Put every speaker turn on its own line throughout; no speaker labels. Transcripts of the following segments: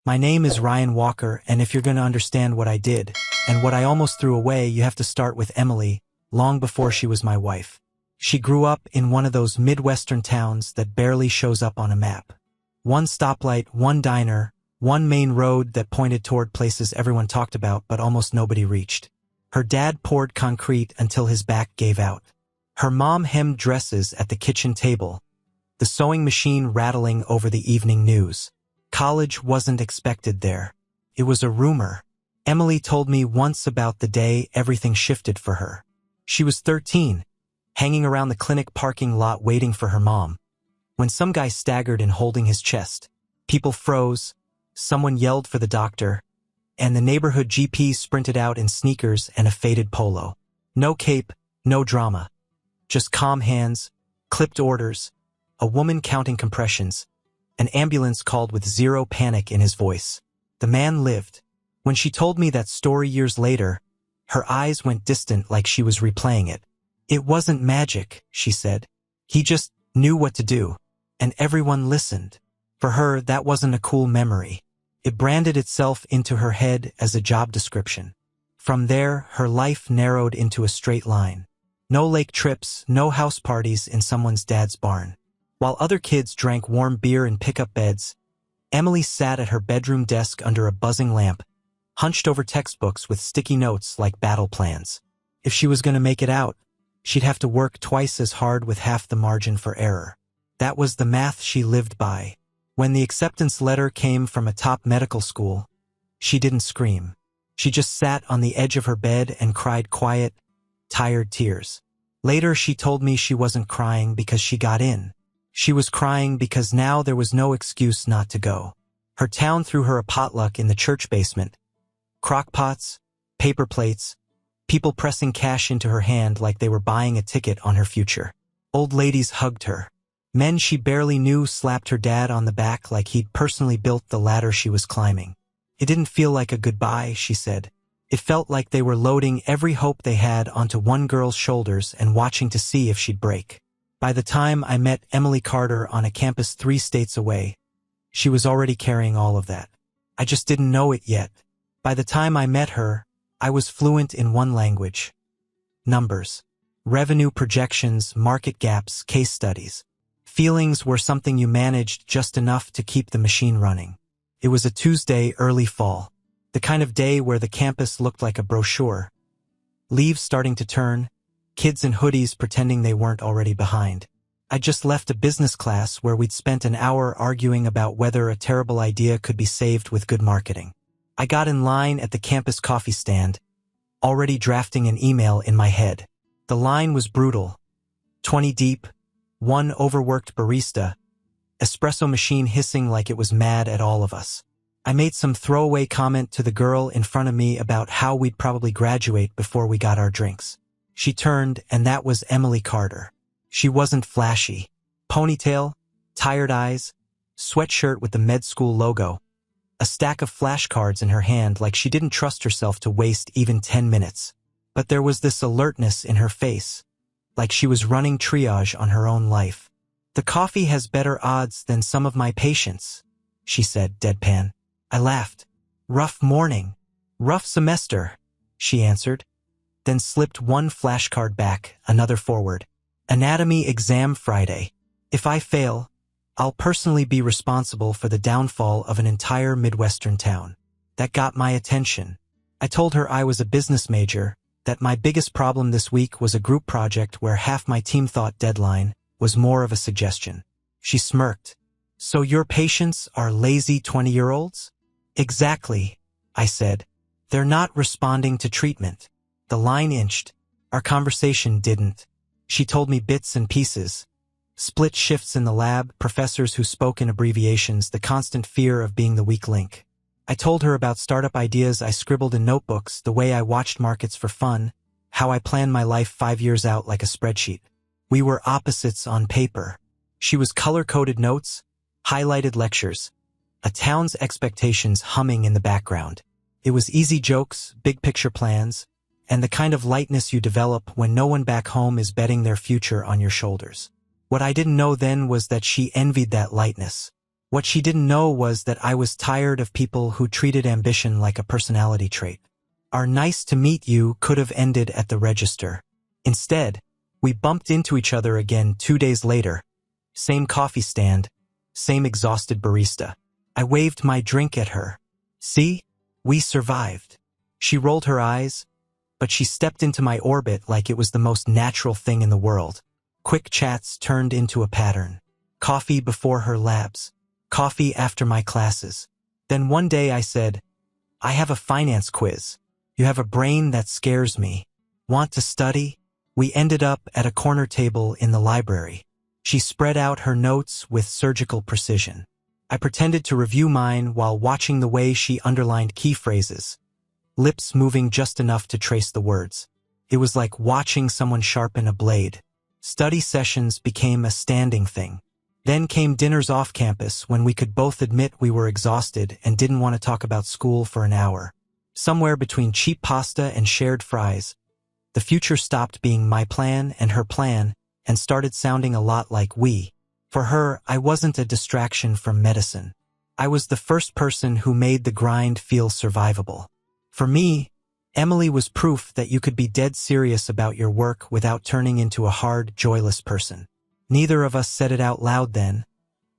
My name is Ryan Walker, and if you're going to understand what I did, and what I almost threw away, you have to start with Emily, long before she was my wife. She grew up in one of those Midwestern towns that barely shows up on a map. One stoplight, one diner, one main road that pointed toward places everyone talked about but almost nobody reached. Her dad poured concrete until his back gave out. Her mom hemmed dresses at the kitchen table, the sewing machine rattling over the evening news. College wasn't expected there. It was a rumor. Emily told me once about the day everything shifted for her. She was 13, hanging around the clinic parking lot waiting for her mom, when some guy staggered in holding his chest. People froze, someone yelled for the doctor, and the neighborhood GP sprinted out in sneakers and a faded polo. No cape, no drama. Just calm hands, clipped orders, a woman counting compressions, an ambulance called with zero panic in his voice. The man lived. When she told me that story years later, her eyes went distant like she was replaying it. It wasn't magic, she said. He just knew what to do, and everyone listened. For her, that wasn't a cool memory. It branded itself into her head as a job description. From there, her life narrowed into a straight line. No lake trips, no house parties in someone's dad's barn. While other kids drank warm beer in pickup beds, Emily sat at her bedroom desk under a buzzing lamp, hunched over textbooks with sticky notes like battle plans. If she was going to make it out, she'd have to work twice as hard with half the margin for error. That was the math she lived by. When the acceptance letter came from a top medical school, she didn't scream. She just sat on the edge of her bed and cried quiet, tired tears. Later, she told me she wasn't crying because she got in. She was crying because now there was no excuse not to go. Her town threw her a potluck in the church basement. Crockpots, paper plates, people pressing cash into her hand like they were buying a ticket on her future. Old ladies hugged her. Men she barely knew slapped her dad on the back like he'd personally built the ladder she was climbing. It didn't feel like a goodbye, she said. It felt like they were loading every hope they had onto one girl's shoulders and watching to see if she'd break. By the time I met Emily Carter on a campus 3 states away, she was already carrying all of that. I just didn't know it yet. By the time I met her, I was fluent in one language. Numbers. Revenue projections, market gaps, case studies. Feelings were something you managed just enough to keep the machine running. It was a Tuesday, early fall. The kind of day where the campus looked like a brochure. Leaves starting to turn, kids in hoodies pretending they weren't already behind. I'd just left a business class where we'd spent an hour arguing about whether a terrible idea could be saved with good marketing. I got in line at the campus coffee stand, already drafting an email in my head. The line was brutal. 20 deep, one overworked barista, espresso machine hissing like it was mad at all of us. I made some throwaway comment to the girl in front of me about how we'd probably graduate before we got our drinks. She turned, and that was Emily Carter. She wasn't flashy. Ponytail, tired eyes, sweatshirt with the med school logo, a stack of flashcards in her hand like she didn't trust herself to waste even 10 minutes. But there was this alertness in her face, like she was running triage on her own life. "The coffee has better odds than some of my patients," she said, deadpan. I laughed. "Rough morning. Rough semester," she answered, then slipped one flashcard back, another forward. "Anatomy exam Friday. If I fail, I'll personally be responsible for the downfall of an entire Midwestern town." That got my attention. I told her I was a business major, that my biggest problem this week was a group project where half my team thought deadline was more of a suggestion. She smirked. "So your patients are lazy 20-year-olds? "Exactly," I said. "They're not responding to treatment." The line inched. Our conversation didn't. She told me bits and pieces. Split shifts in the lab, professors who spoke in abbreviations, the constant fear of being the weak link. I told her about startup ideas I scribbled in notebooks, the way I watched markets for fun, how I planned my life 5 years out like a spreadsheet. We were opposites on paper. She was color-coded notes, highlighted lectures, a town's expectations humming in the background. It was easy jokes, big-picture plans, and the kind of lightness you develop when no one back home is betting their future on your shoulders. What I didn't know then was that she envied that lightness. What she didn't know was that I was tired of people who treated ambition like a personality trait. Our nice to meet you could have ended at the register. Instead, we bumped into each other again 2 days later. Same coffee stand, same exhausted barista. I waved my drink at her. See? We survived. She rolled her eyes, but she stepped into my orbit like it was the most natural thing in the world. Quick chats turned into a pattern. Coffee before her labs. Coffee after my classes. Then one day I said, I have a finance quiz. You have a brain that scares me. Want to study? We ended up at a corner table in the library. She spread out her notes with surgical precision. I pretended to review mine while watching the way she underlined key phrases, lips moving just enough to trace the words. It was like watching someone sharpen a blade. Study sessions became a standing thing. Then came dinners off campus when we could both admit we were exhausted and didn't want to talk about school for an hour. Somewhere between cheap pasta and shared fries, the future stopped being my plan and her plan and started sounding a lot like we. For her, I wasn't a distraction from medicine. I was the first person who made the grind feel survivable. For me, Emily was proof that you could be dead serious about your work without turning into a hard, joyless person. Neither of us said it out loud then,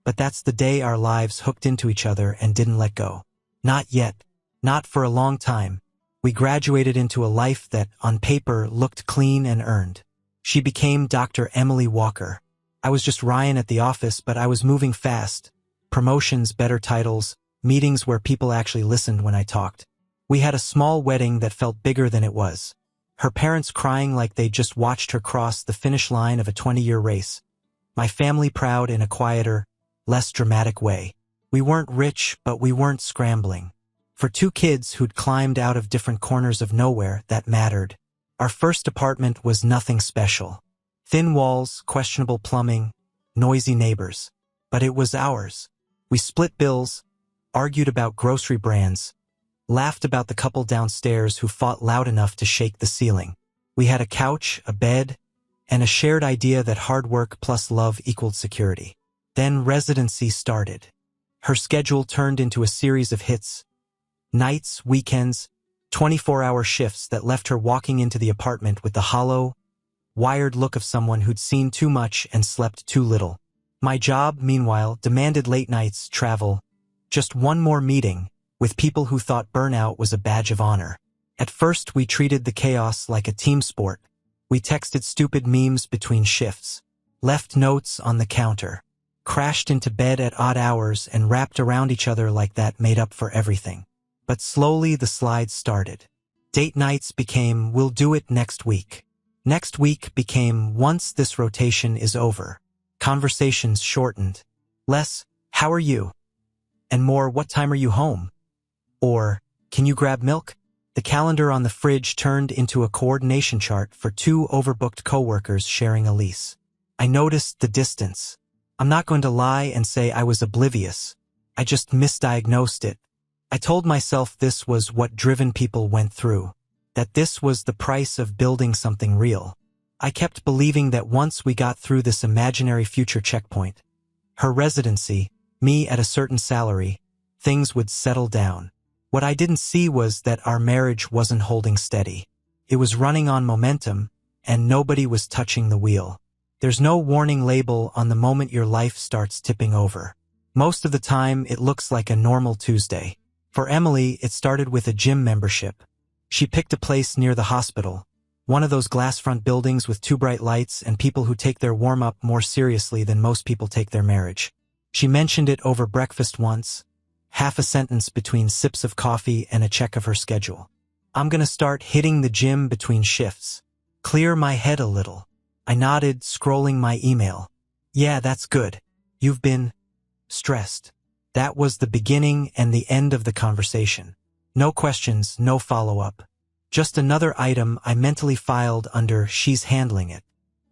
but that's the day our lives hooked into each other and didn't let go. Not yet. Not for a long time. We graduated into a life that, on paper, looked clean and earned. She became Dr. Emily Walker. I was just Ryan at the office, but I was moving fast. Promotions, better titles, meetings where people actually listened when I talked. We had a small wedding that felt bigger than it was. Her parents crying like they just watched her cross the finish line of a 20-year race. My family proud in a quieter, less dramatic way. We weren't rich, but we weren't scrambling. For two kids who'd climbed out of different corners of nowhere, that mattered. Our first apartment was nothing special. Thin walls, questionable plumbing, noisy neighbors. But it was ours. We split bills, argued about grocery brands, laughed about the couple downstairs who fought loud enough to shake the ceiling. We had a couch, a bed, and a shared idea that hard work plus love equaled security. Then residency started. Her schedule turned into a series of hits. Nights, weekends, 24-hour shifts that left her walking into the apartment with the hollow, wired look of someone who'd seen too much and slept too little. My job, meanwhile, demanded late nights, travel, just one more meeting, with people who thought burnout was a badge of honor. At first, we treated the chaos like a team sport. We texted stupid memes between shifts, left notes on the counter, crashed into bed at odd hours and wrapped around each other like that made up for everything. But slowly the slides started. Date nights became, we'll do it next week. Next week became, once this rotation is over. Conversations shortened. Less, how are you? And more, what time are you home? Or, can you grab milk? The calendar on the fridge turned into a coordination chart for two overbooked coworkers sharing a lease. I noticed the distance. I'm not going to lie and say I was oblivious. I just misdiagnosed it. I told myself this was what driven people went through, that this was the price of building something real. I kept believing that once we got through this imaginary future checkpoint, her residency, me at a certain salary, things would settle down. What I didn't see was that our marriage wasn't holding steady. It was running on momentum, and nobody was touching the wheel. There's no warning label on the moment your life starts tipping over. Most of the time, it looks like a normal Tuesday. For Emily, it started with a gym membership. She picked a place near the hospital, one of those glass front buildings with two bright lights and people who take their warm-up more seriously than most people take their marriage. She mentioned it over breakfast once, half a sentence between sips of coffee and a check of her schedule. I'm gonna start hitting the gym between shifts. Clear my head a little. I nodded, scrolling my email. Yeah, that's good. You've been stressed. That was the beginning and the end of the conversation. No questions, no follow-up. Just another item I mentally filed under she's handling it.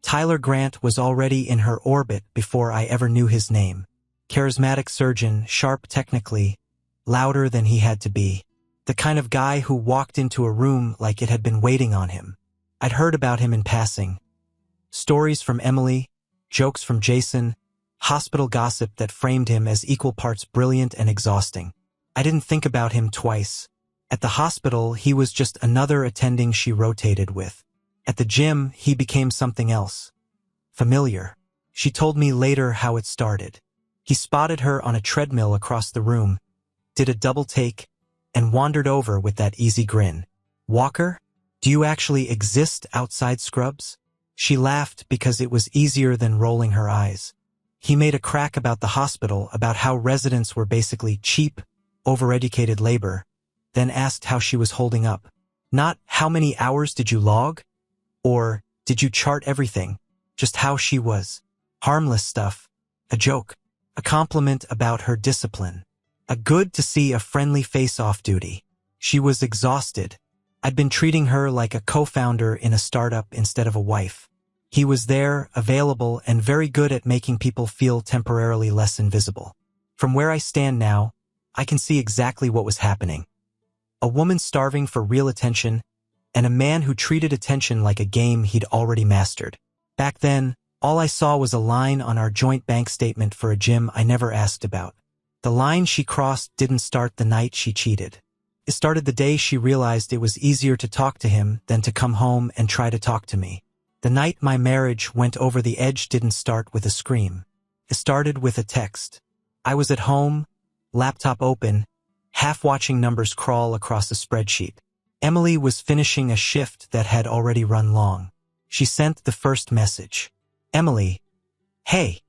Tyler Grant was already in her orbit before I ever knew his name. Charismatic surgeon, sharp technically, louder than he had to be. The kind of guy who walked into a room like it had been waiting on him. I'd heard about him in passing. Stories from Emily, jokes from Jason, hospital gossip that framed him as equal parts brilliant and exhausting. I didn't think about him twice. At the hospital, he was just another attending she rotated with. At the gym, he became something else. Familiar. She told me later how it started. He spotted her on a treadmill across the room, did a double take, and wandered over with that easy grin. "Walker, do you actually exist outside Scrubs?" She laughed because it was easier than rolling her eyes. He made a crack about the hospital, about how residents were basically cheap, overeducated labor, then asked how she was holding up. Not how many hours did you log? Or did you chart everything? Just how she was. Harmless stuff. A joke. A compliment about her discipline. A good to see a friendly face off duty. She was exhausted. I'd been treating her like a co-founder in a startup instead of a wife. He was there, available, and very good at making people feel temporarily less invisible. From where I stand now, I can see exactly what was happening. A woman starving for real attention, and a man who treated attention like a game he'd already mastered. Back then, all I saw was a line on our joint bank statement for a gym I never asked about. The line she crossed didn't start the night she cheated. It started the day she realized it was easier to talk to him than to come home and try to talk to me. The night my marriage went over the edge didn't start with a scream. It started with a text. I was at home, laptop open, half watching numbers crawl across a spreadsheet. Emily was finishing a shift that had already run long. She sent the first message. "Emily, hey,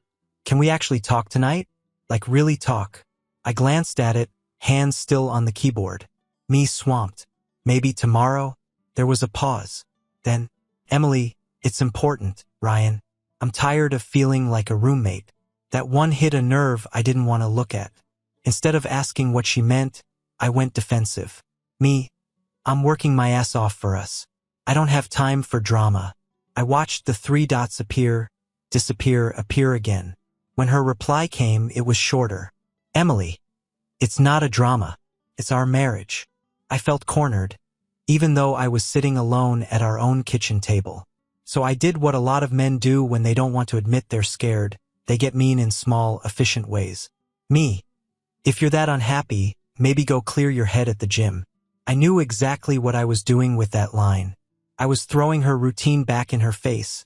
can we actually talk tonight? Like really talk?" I glanced at it, hands still on the keyboard. Me swamped. "Maybe tomorrow?" There was a pause. Then, "Emily, it's important, Ryan. I'm tired of feeling like a roommate." That one hit a nerve I didn't want to look at. Instead of asking what she meant, I went defensive. "Me, I'm working my ass off for us. I don't have time for drama." I watched the 3 dots appear, disappear, appear again. When her reply came, it was shorter. "Emily, it's not a drama. It's our marriage." I felt cornered, even though I was sitting alone at our own kitchen table. So I did what a lot of men do when they don't want to admit they're scared. They get mean in small, efficient ways. "Me, if you're that unhappy, maybe go clear your head at the gym." I knew exactly what I was doing with that line. I was throwing her routine back in her face,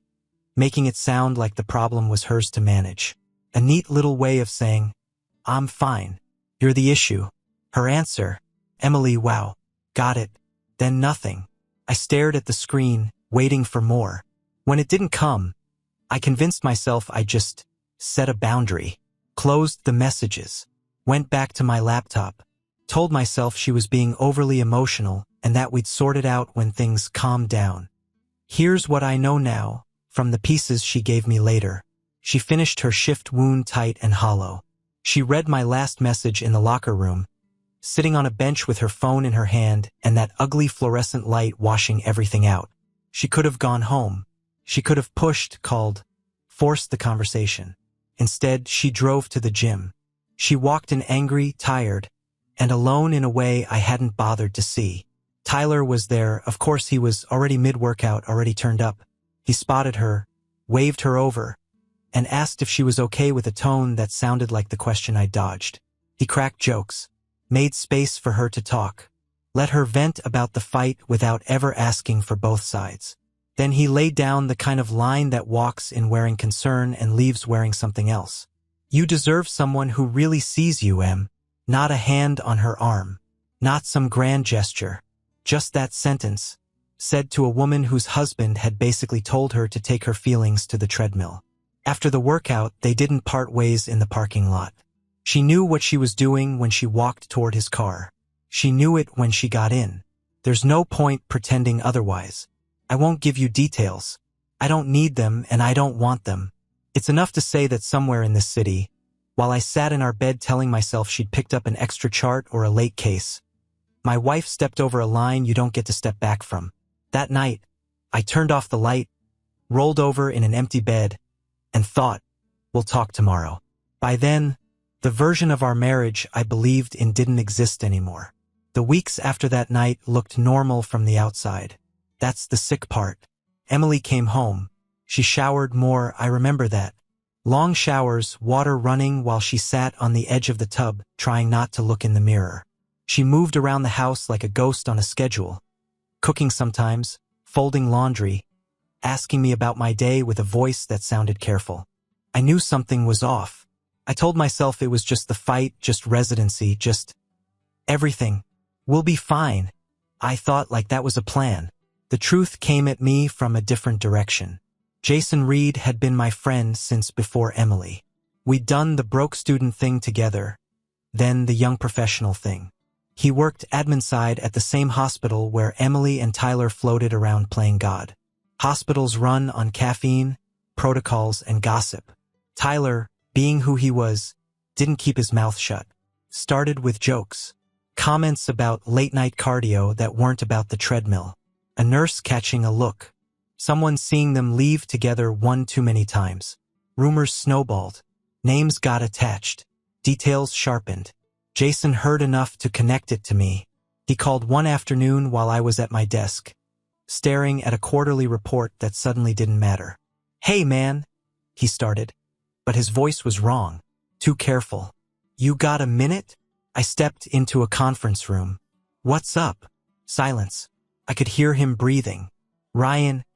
making it sound like the problem was hers to manage. A neat little way of saying, "I'm fine. You're the issue." Her answer, "Emily, wow. Got it." Then nothing. I stared at the screen, waiting for more. When it didn't come, I convinced myself I just set a boundary, closed the messages, went back to my laptop, told myself she was being overly emotional and that we'd sort it out when things calmed down. Here's what I know now, from the pieces she gave me later. She finished her shift wound tight and hollow. She read my last message in the locker room, sitting on a bench with her phone in her hand and that ugly fluorescent light washing everything out. She could have gone home. She could have pushed, called, forced the conversation. Instead, she drove to the gym. She walked in angry, tired, and alone in a way I hadn't bothered to see. Tyler was there. Of course, he was already mid-workout, already turned up. He spotted her, waved her over, and asked if she was okay with a tone that sounded like the question I dodged. He cracked jokes, made space for her to talk, let her vent about the fight without ever asking for both sides. Then he laid down the kind of line that walks in wearing concern and leaves wearing something else. "You deserve someone who really sees you, Em. Not a hand on her arm. Not some grand gesture. Just that sentence, said to a woman whose husband had basically told her to take her feelings to the treadmill. After the workout, they didn't part ways in the parking lot. She knew what she was doing when she walked toward his car. She knew it when she got in. There's no point pretending otherwise. I won't give you details. I don't need them and I don't want them. It's enough to say that somewhere in this city, while I sat in our bed telling myself she'd picked up an extra chart or a late case, my wife stepped over a line you don't get to step back from. That night, I turned off the light, rolled over in an empty bed, and thought, we'll talk tomorrow. By then, the version of our marriage I believed in didn't exist anymore. The weeks after that night looked normal from the outside. That's the sick part. Emily came home. She showered more, I remember that. Long showers, water running while she sat on the edge of the tub, trying not to look in the mirror. She moved around the house like a ghost on a schedule, cooking sometimes, folding laundry, asking me about my day with a voice that sounded careful. I knew something was off. I told myself it was just the fight, just residency, just everything. We'll be fine. I thought like that was a plan. The truth came at me from a different direction. Jason Reed had been my friend since before Emily. We'd done the broke student thing together, then the young professional thing. He worked admin side at the same hospital where Emily and Tyler floated around playing God. Hospitals run on caffeine, protocols, and gossip. Tyler, being who he was, didn't keep his mouth shut. Started with jokes. Comments about late-night cardio that weren't about the treadmill. A nurse catching a look. Someone seeing them leave together one too many times. Rumors snowballed. Names got attached. Details sharpened. Jason heard enough to connect it to me. He called one afternoon while I was at my desk, staring at a quarterly report that suddenly didn't matter. "Hey, man," he started, but his voice was wrong, too careful. "You got a minute?" I stepped into a conference room. "What's up?" Silence. I could hear him breathing. "Ryan,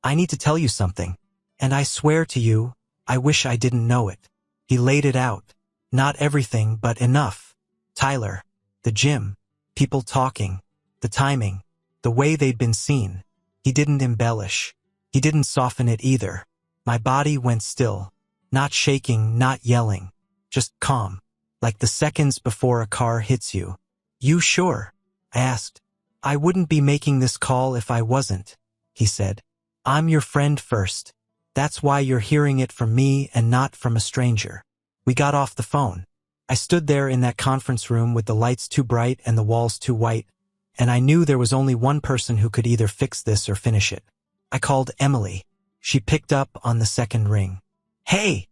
I need to tell you something. And I swear to you, I wish I didn't know it." He laid it out. Not everything, but enough. Tyler, the gym, people talking, the timing, the way they'd been seen. He didn't embellish. He didn't soften it either. My body went still. Not shaking, not yelling. Just calm. Like the seconds before a car hits you. "You sure?" I asked. "I wouldn't be making this call if I wasn't," he said. "I'm your friend first. That's why you're hearing it from me and not from a stranger." We got off the phone. I stood there in that conference room with the lights too bright and the walls too white, and I knew there was only one person who could either fix this or finish it. I called Emily. She picked up on the second ring. "Hey,"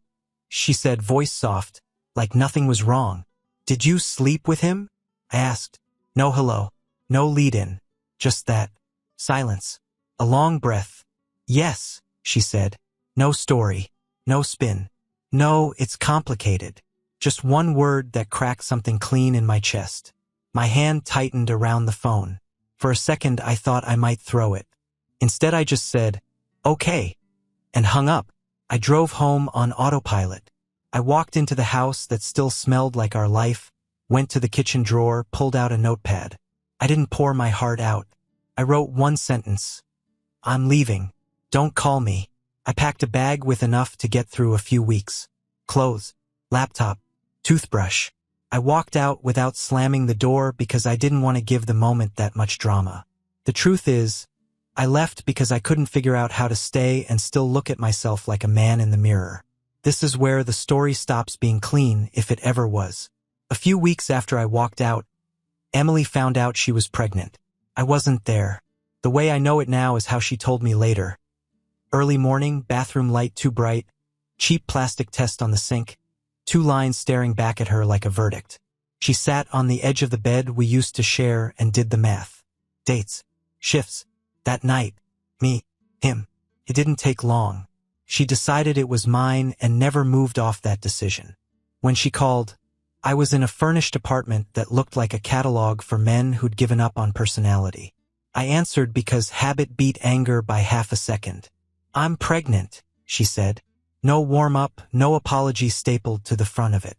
she said, voice soft, like nothing was wrong. "Did you sleep with him?" I asked. No hello. No lead-in. Just that. Silence. A long breath. "Yes," she said. No story. No spin. "No, it's complicated." Just one word that cracked something clean in my chest. My hand tightened around the phone. For a second I thought I might throw it. Instead I just said, "Okay," and hung up. I drove home on autopilot. I walked into the house that still smelled like our life, went to the kitchen drawer, pulled out a notepad. I didn't pour my heart out. I wrote one sentence. "I'm leaving. Don't call me." I packed a bag with enough to get through a few weeks. Clothes, laptop, toothbrush. I walked out without slamming the door because I didn't want to give the moment that much drama. The truth is, I left because I couldn't figure out how to stay and still look at myself like a man in the mirror. This is where the story stops being clean, if it ever was. A few weeks after I walked out, Emily found out she was pregnant. I wasn't there. The way I know it now is how she told me later. Early morning, bathroom light too bright, cheap plastic test on the sink, 2 lines staring back at her like a verdict. She sat on the edge of the bed we used to share and did the math. Dates, shifts, that night, me, him. It didn't take long. She decided it was mine and never moved off that decision. When she called, I was in a furnished apartment that looked like a catalog for men who'd given up on personality. I answered because habit beat anger by half a second. "I'm pregnant," she said. No warm-up, no apology stapled to the front of it.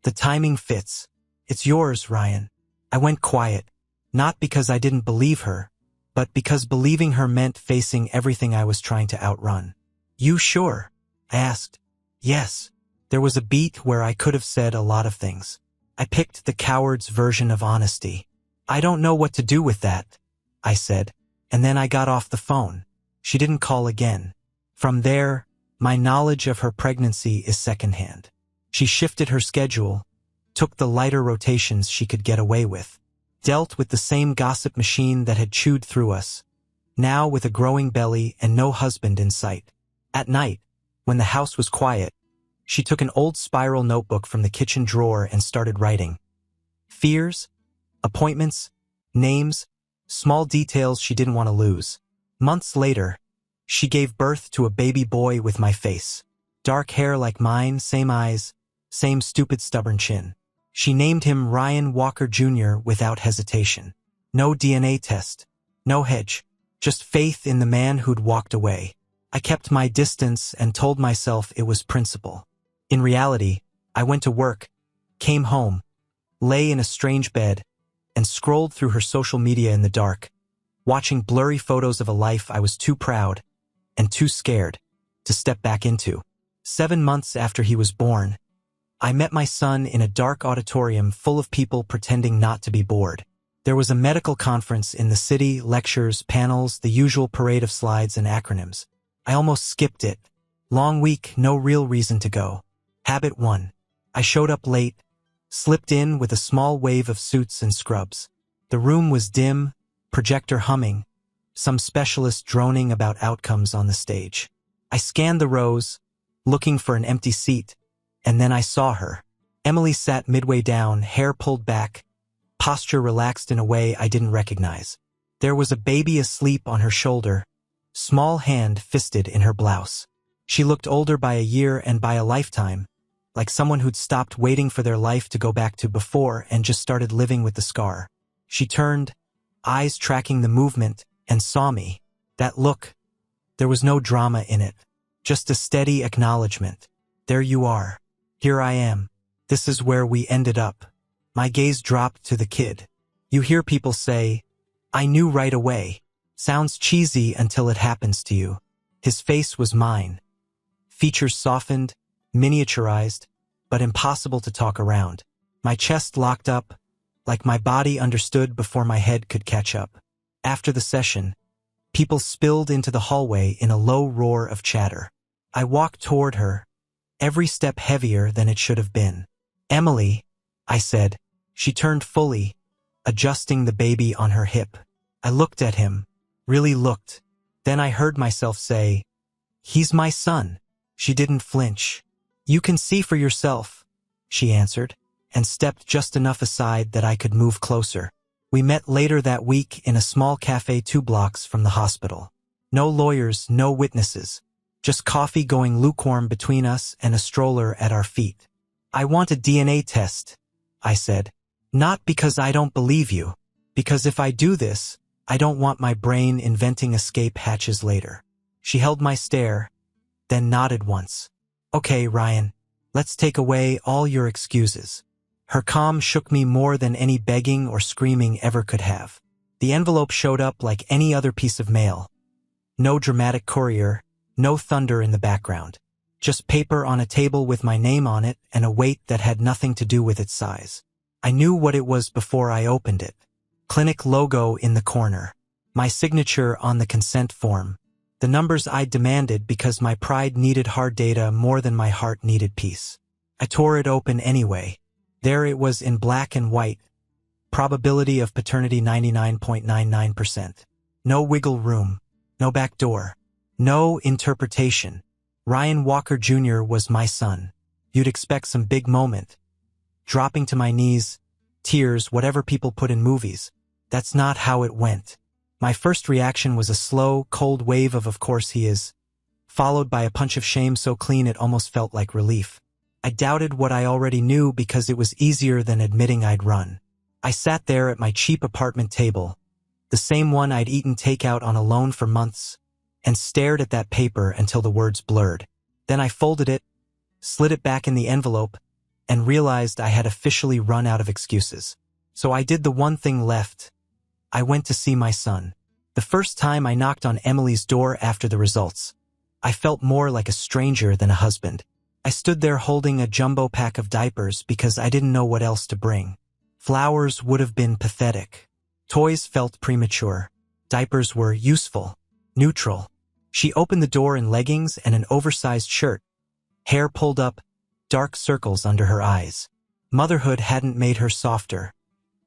"The timing fits. It's yours, Ryan." I went quiet, not because I didn't believe her, but because believing her meant facing everything I was trying to outrun. "You sure?" I asked. "Yes." There was a beat where I could have said a lot of things. I picked the coward's version of honesty. "I don't know what to do with that," I said, and then I got off the phone. She didn't call again. From there, my knowledge of her pregnancy is secondhand. She shifted her schedule, took the lighter rotations she could get away with, dealt with the same gossip machine that had chewed through us, now with a growing belly and no husband in sight. At night, when the house was quiet, she took an old spiral notebook from the kitchen drawer and started writing. Fears, appointments, names, small details she didn't want to lose. Months later, she gave birth to a baby boy with my face. Dark hair like mine, same eyes, same stupid stubborn chin. She named him Ryan Walker Jr. without hesitation. No DNA test. No hedge. Just faith in the man who'd walked away. I kept my distance and told myself it was principle. In reality, I went to work, came home, lay in a strange bed, and scrolled through her social media in the dark, watching blurry photos of a life I was too proud and too scared to step back into. 7 months after he was born, I met my son in a dark auditorium full of people pretending not to be bored. There was a medical conference in the city, lectures, panels, the usual parade of slides and acronyms. I almost skipped it. Long week, no real reason to go. Habit 1. I showed up late, slipped in with a small wave of suits and scrubs. The room was dim, projector humming, some specialist droning about outcomes on the stage. I scanned the rows, looking for an empty seat, and then I saw her. Emily sat midway down, hair pulled back, posture relaxed in a way I didn't recognize. There was a baby asleep on her shoulder, small hand fisted in her blouse. She looked older by a year and by a lifetime, like someone who'd stopped waiting for their life to go back to before and just started living with the scar. She turned, eyes tracking the movement, and saw me. That look, there was no drama in it, just a steady acknowledgement. There you are. Here I am. This is where we ended up. My gaze dropped to the kid. You hear people say, I knew right away. Sounds cheesy until it happens to you. His face was mine. Features softened, miniaturized, but impossible to talk around. My chest locked up, like my body understood before my head could catch up. After the session, people spilled into the hallway in a low roar of chatter. I walked toward her, every step heavier than it should have been. Emily, I said. She turned fully, adjusting the baby on her hip. I looked at him, really looked. Then I heard myself say, he's my son. She didn't flinch. You can see for yourself, she answered, and stepped just enough aside that I could move closer. We met later that week in a small cafe 2 blocks from the hospital. No lawyers, no witnesses. Just coffee going lukewarm between us and a stroller at our feet. I want a DNA test, I said. Not because I don't believe you. Because if I do this, I don't want my brain inventing escape hatches later. She held my stare, then nodded once. Okay, Ryan, let's take away all your excuses. Her calm shook me more than any begging or screaming ever could have. The envelope showed up like any other piece of mail. No dramatic courier, no thunder in the background. Just paper on a table with my name on it and a weight that had nothing to do with its size. I knew what it was before I opened it. Clinic logo in the corner. My signature on the consent form. The numbers I demanded because my pride needed hard data more than my heart needed peace. I tore it open anyway. There it was in black and white. Probability of paternity 99.99%. No wiggle room. No back door. No interpretation. Ryan Walker Jr. was my son. You'd expect some big moment. Dropping to my knees, tears, whatever people put in movies. That's not how it went. My first reaction was a slow, cold wave of course he is, followed by a punch of shame so clean it almost felt like relief. I doubted what I already knew because it was easier than admitting I'd run. I sat there at my cheap apartment table, the same one I'd eaten takeout on alone for months, and stared at that paper until the words blurred. Then I folded it, slid it back in the envelope, and realized I had officially run out of excuses. So I did the one thing left. I went to see my son. The first time I knocked on Emily's door after the results, I felt more like a stranger than a husband. I stood there holding a jumbo pack of diapers because I didn't know what else to bring. Flowers would have been pathetic. Toys felt premature. Diapers were useful, neutral. She opened the door in leggings and an oversized shirt, hair pulled up, dark circles under her eyes. Motherhood hadn't made her softer.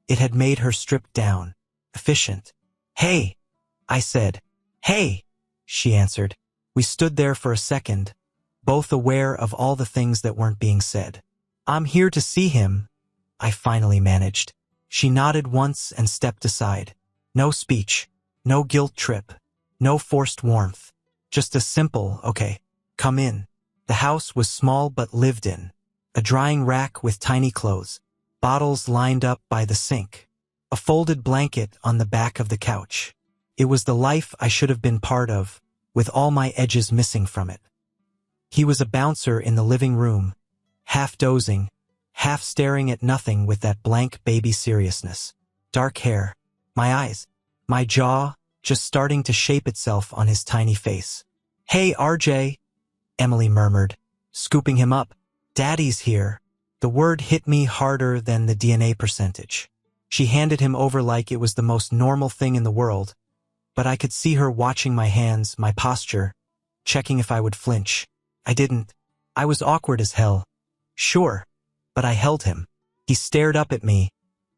It had made her stripped down, efficient. Hey, I said. Hey, she answered. We stood there for a second, both aware of all the things that weren't being said. I'm here to see him, I finally managed. She nodded once and stepped aside. No speech, no guilt trip, no forced warmth. Just a simple, okay, come in. The house was small but lived in. A drying rack with tiny clothes, bottles lined up by the sink, a folded blanket on the back of the couch. It was the life I should have been part of, with all my edges missing from it. He was a bouncer in the living room, half dozing, half staring at nothing with that blank baby seriousness. Dark hair, my eyes, my jaw, just starting to shape itself on his tiny face. "Hey, RJ," Emily murmured, scooping him up. "Daddy's here." The word hit me harder than the DNA percentage. She handed him over like it was the most normal thing in the world, but I could see her watching my hands, my posture, checking if I would flinch. I didn't. I was awkward as hell. Sure, but I held him. He stared up at me,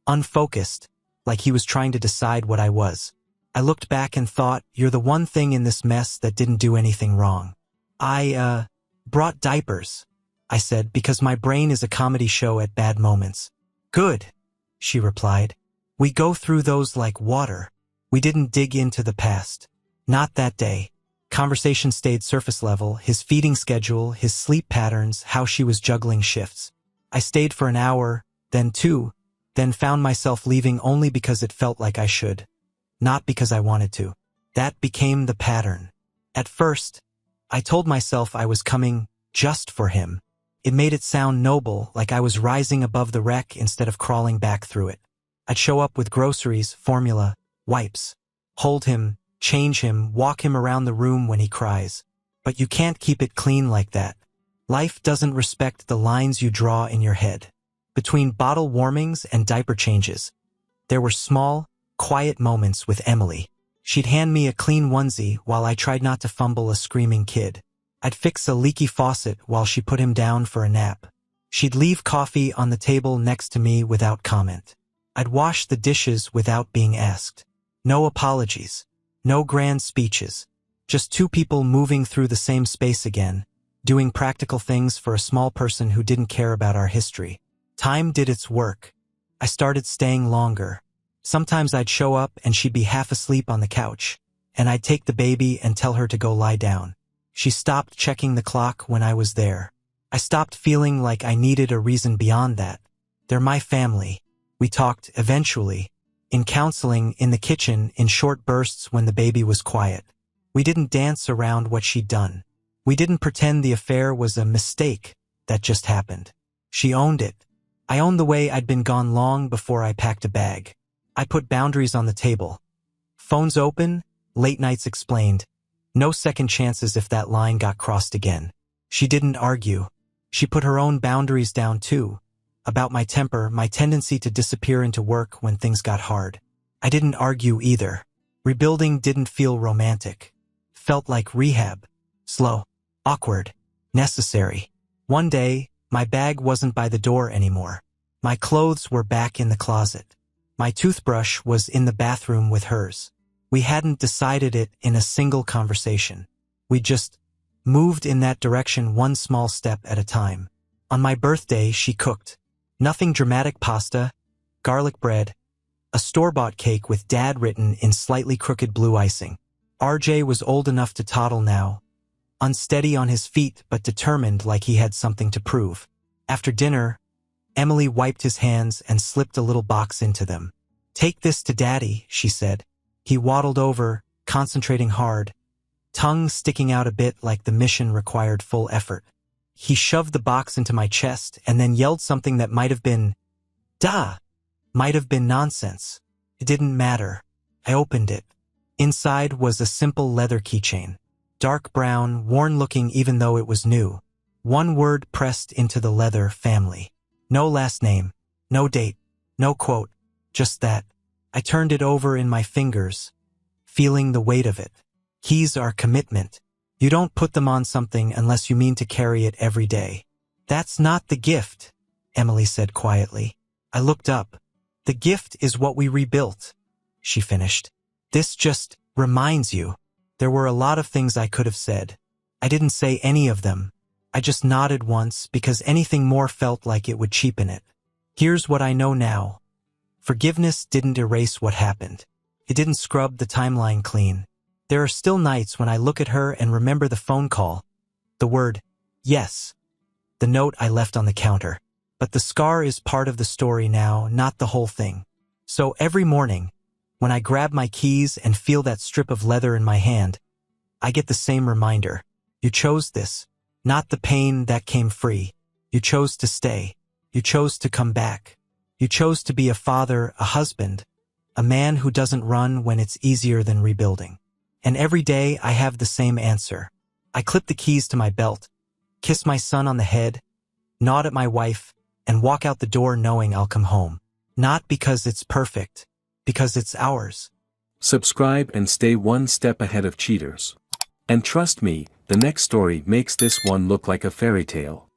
unfocused, like he was trying to decide what I was. I looked back and thought, "You're the one thing in this mess that didn't do anything wrong." "I, brought diapers," I said, because my brain is a comedy show at bad moments. "Good," she replied. "We go through those like water." We didn't dig into the past. Not that day. Conversation stayed surface level, his feeding schedule, his sleep patterns, how she was juggling shifts. I stayed for an hour, then 2, then found myself leaving only because it felt like I should. Not because I wanted to. That became the pattern. At first, I told myself I was coming just for him. It made it sound noble, like I was rising above the wreck instead of crawling back through it. I'd show up with groceries, formula, wipes, hold him, change him, walk him around the room when he cries. But you can't keep it clean like that. Life doesn't respect the lines you draw in your head. Between bottle warmings and diaper changes, there were small, quiet moments with Emily. She'd hand me a clean onesie while I tried not to fumble a screaming kid. I'd fix a leaky faucet while she put him down for a nap. She'd leave coffee on the table next to me without comment. I'd wash the dishes without being asked. No apologies. No grand speeches. Just two people moving through the same space again, doing practical things for a small person who didn't care about our history. Time did its work. I started staying longer. Sometimes I'd show up and she'd be half asleep on the couch, and I'd take the baby and tell her to go lie down. She stopped checking the clock when I was there. I stopped feeling like I needed a reason beyond that. They're my family. We talked, eventually, in counseling, in the kitchen, in short bursts when the baby was quiet. We didn't dance around what she'd done. We didn't pretend the affair was a mistake that just happened. She owned it. I owned the way I'd been gone long before I packed a bag. I put boundaries on the table. Phones open, late nights explained. No second chances if that line got crossed again. She didn't argue. She put her own boundaries down too. About my temper, my tendency to disappear into work when things got hard. I didn't argue either. Rebuilding didn't feel romantic. Felt like rehab. Slow. Awkward. Necessary. One day, my bag wasn't by the door anymore. My clothes were back in the closet. My toothbrush was in the bathroom with hers. We hadn't decided it in a single conversation. We just moved in that direction one small step at a time. On my birthday, she cooked. Nothing dramatic: pasta, garlic bread, a store-bought cake with Dad written in slightly crooked blue icing. RJ was old enough to toddle now, unsteady on his feet but determined, like he had something to prove. After dinner, Emily wiped his hands and slipped a little box into them. "Take this to Daddy," she said. He waddled over, concentrating hard, tongue sticking out a bit like the mission required full effort. He shoved the box into my chest and then yelled something that might have been, "Duh!" Might have been nonsense. It didn't matter. I opened it. Inside was a simple leather keychain. Dark brown, worn-looking even though it was new. One word pressed into the leather: family. No last name, no date, no quote, just that. I turned it over in my fingers, feeling the weight of it. Keys are commitment. You don't put them on something unless you mean to carry it every day. "That's not the gift," Emily said quietly. I looked up. "The gift is what we rebuilt," she finished. "This just reminds you." There were a lot of things I could have said. I didn't say any of them. I just nodded once because anything more felt like it would cheapen it. Here's what I know now. Forgiveness didn't erase what happened. It didn't scrub the timeline clean. There are still nights when I look at her and remember the phone call, the word Yes, the note I left on the counter. But the scar is part of the story now, not the whole thing. So every morning, when I grab my keys and feel that strip of leather in my hand, I get the same reminder. You chose this, not the pain that came free. You chose to stay. You chose to come back. You chose to be a father, a husband, a man who doesn't run when it's easier than rebuilding. And every day I have the same answer. I clip the keys to my belt, kiss my son on the head, nod at my wife, and walk out the door knowing I'll come home. Not because it's perfect, because it's ours.
Subscribe and stay one step ahead of cheaters. And trust me, the next story makes this one look like a fairy tale.